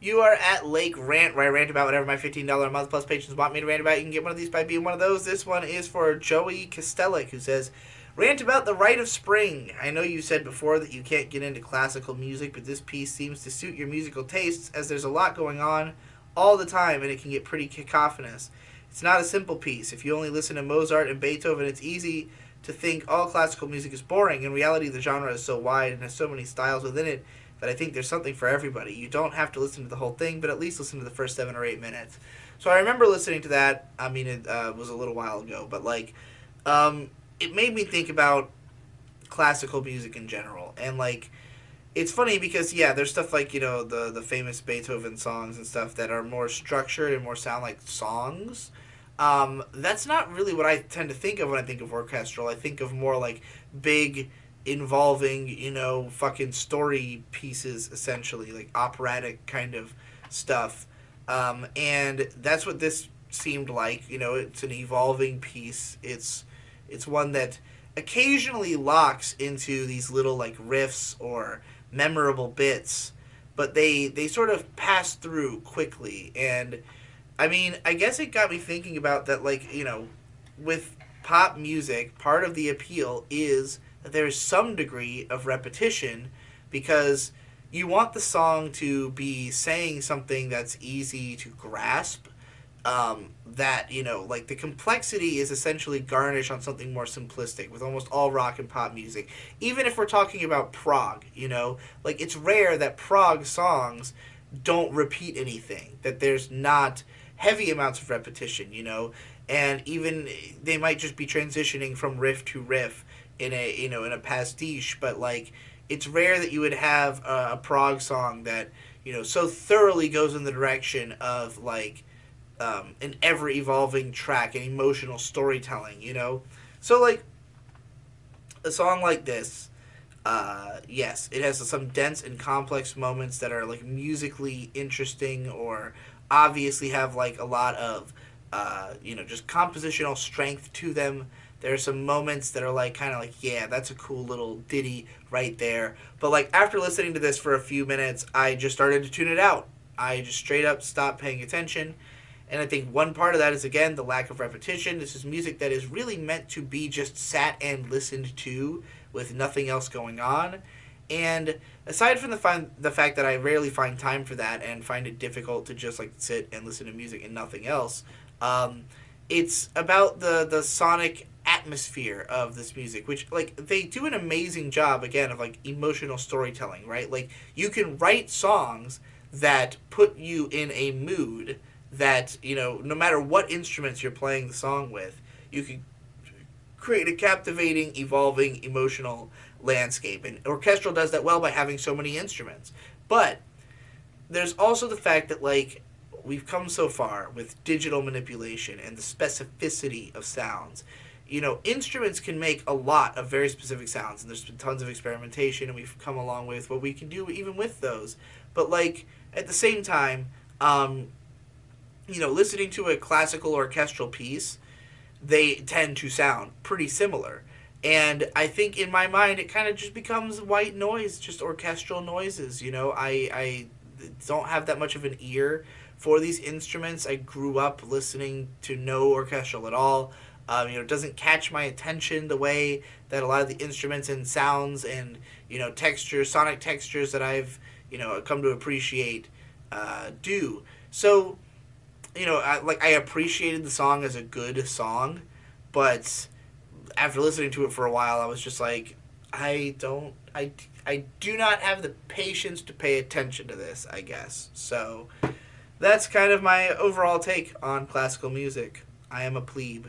You are at Lake Rant, where I rant about whatever my $15 a month plus patrons want me to rant about. You can get one of these by being one of those. This one is for Joey Kostelic, who says, "Rant about the Rite of Spring. I know you said before that you can't get into classical music, but this piece seems to suit your musical tastes, as there's a lot going on all the time, and it can get pretty cacophonous. It's not a simple piece. If you only listen to Mozart and Beethoven, it's easy to think all classical music is boring. In reality, the genre is so wide and has so many styles within it that I think there's something for everybody. You don't have to listen to the whole thing, but at least listen to the first 7 or 8 minutes." So I remember listening to that. I mean, it was a little while ago, but it made me think about classical music in general. And it's funny because there's stuff like the famous Beethoven songs and stuff that are more structured and more sound like songs. That's not really what I tend to think of when I think of orchestral. I think of more like big, involving, fucking story pieces, essentially, like operatic kind of stuff. And that's what this seemed like. It's an evolving piece. It's one that occasionally locks into these little like riffs or memorable bits, but they sort of pass through quickly. And I mean, I guess it got me thinking about that, with pop music, part of the appeal is that there's some degree of repetition, because you want the song to be saying something that's easy to grasp. The complexity is essentially garnished on something more simplistic with almost all rock and pop music. Even if we're talking about prog, it's rare that prog songs don't repeat anything, that there's not heavy amounts of repetition, and even they might just be transitioning from riff to riff in a pastiche, but it's rare that you would have a prog song that so thoroughly goes in the direction of an ever evolving track and emotional storytelling. So a song like this, yes, it has some dense and complex moments that are musically interesting, or obviously have a lot of just compositional strength to them. There are some moments that are yeah, that's a cool little ditty right there. But after listening to this for a few minutes, I just started to tune it out. I just straight up stopped paying attention. And I think one part of that is, again, the lack of repetition. This is music that is really meant to be just sat and listened to with nothing else going on. And aside from the fact that I rarely find time for that and find it difficult to just sit and listen to music and nothing else, it's about the sonic atmosphere of this music, which they do an amazing job, again, of emotional storytelling, right? You can write songs that put you in a mood that no matter what instruments you're playing the song with, you can create a captivating, evolving, emotional landscape. And orchestral does that well by having so many instruments. But there's also the fact that we've come so far with digital manipulation and the specificity of sounds. Instruments can make a lot of very specific sounds, and there's been tons of experimentation, and we've come a long way with what we can do even with those. But at the same time, listening to a classical orchestral piece, they tend to sound pretty similar. And I think in my mind, it kind of just becomes white noise, just orchestral noises. I don't have that much of an ear for these instruments. I grew up listening to no orchestral at all. It doesn't catch my attention the way that a lot of the instruments and sounds and, textures, sonic textures that I've, come to appreciate do. So, I appreciated the song as a good song, but after listening to it for a while, I was just I do not have the patience to pay attention to this, I guess. So that's kind of my overall take on classical music. I am a plebe.